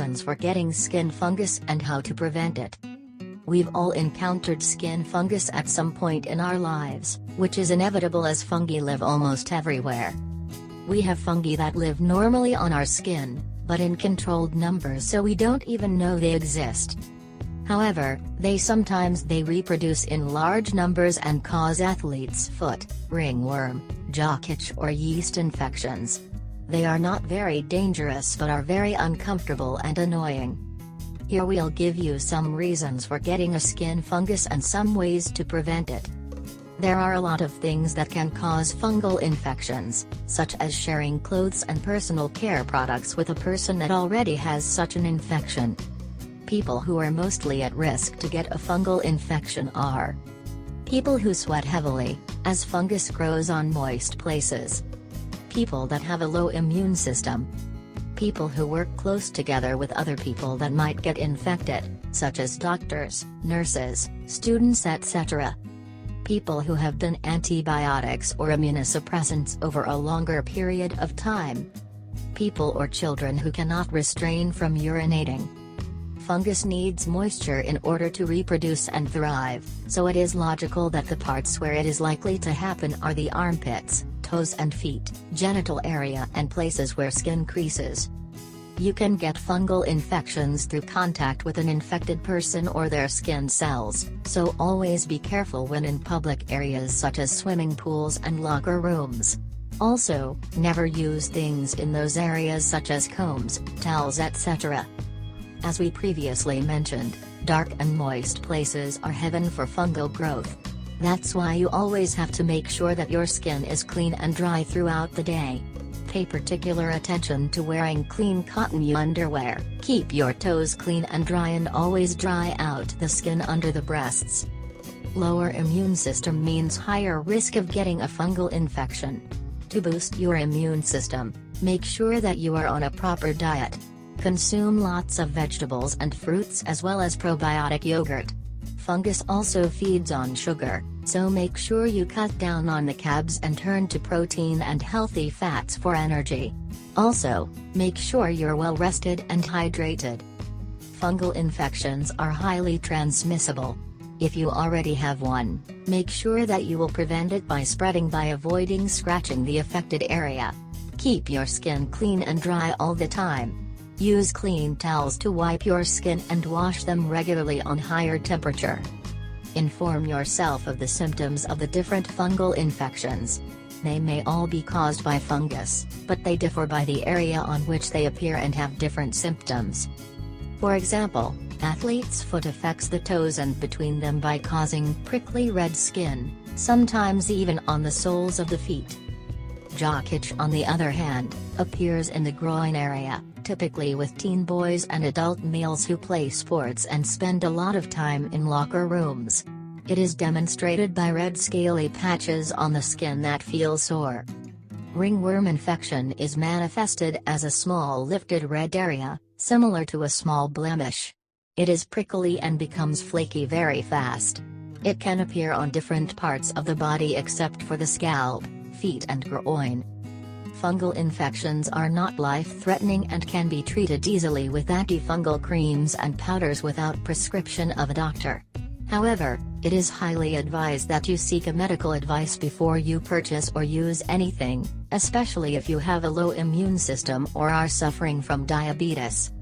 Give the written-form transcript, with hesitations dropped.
reasons for getting skin fungus and how to prevent it. We've all encountered skin fungus at some point in our lives, which is inevitable as fungi live almost everywhere. We have fungi that live normally on our skin, but in controlled numbers so we don't even know they exist. However, they sometimes reproduce in large numbers and cause athlete's foot, ringworm, jock itch or yeast infections. They are not very dangerous but are very uncomfortable and annoying. Here we'll give you some reasons for getting a skin fungus and some ways to prevent it. There are a lot of things that can cause fungal infections, such as sharing clothes and personal care products with a person that already has such an infection. People who are mostly at risk to get a fungal infection are people who sweat heavily, as fungus grows on moist places. People that have a low immune system. People who work close together with other people that might get infected, such as doctors, nurses, students etc. People who have been antibiotics or immunosuppressants over a longer period of time. People or children who cannot restrain from urinating. Fungus needs moisture in order to reproduce and thrive, so it is logical that the parts where it is likely to happen are the armpits, toes and feet, genital area and places where skin creases. You can get fungal infections through contact with an infected person or their skin cells, so always be careful when in public areas such as swimming pools and locker rooms. Also, never use things in those areas such as combs, towels etc. As we previously mentioned, dark and moist places are heaven for fungal growth. That's why you always have to make sure that your skin is clean and dry throughout the day. Pay particular attention to wearing clean cotton underwear. Keep your toes clean and dry and always dry out the skin under the breasts. Lower immune system means higher risk of getting a fungal infection. To boost your immune system, make sure that you are on a proper diet. Consume lots of vegetables and fruits as well as probiotic yogurt. Fungus also feeds on sugar, so make sure you cut down on the carbs and turn to protein and healthy fats for energy. Also, make sure you're well rested and hydrated. Fungal infections are highly transmissible. If you already have one, make sure that you will prevent it by spreading by avoiding scratching the affected area. Keep your skin clean and dry all the time. Use clean towels to wipe your skin and wash them regularly on higher temperature. Inform yourself of the symptoms of the different fungal infections. They may all be caused by fungus, but they differ by the area on which they appear and have different symptoms. For example, athlete's foot affects the toes and between them by causing prickly red skin, sometimes even on the soles of the feet. Jock itch, on the other hand, appears in the groin area, typically with teen boys and adult males who play sports and spend a lot of time in locker rooms. It is demonstrated by red scaly patches on the skin that feel sore. Ringworm infection is manifested as a small lifted red area, similar to a small blemish. It is prickly and becomes flaky very fast. It can appear on different parts of the body except for the scalp, feet and groin. Fungal infections are not life-threatening and can be treated easily with antifungal creams and powders without prescription of a doctor. However, it is highly advised that you seek a medical advice before you purchase or use anything, especially if you have a low immune system or are suffering from diabetes.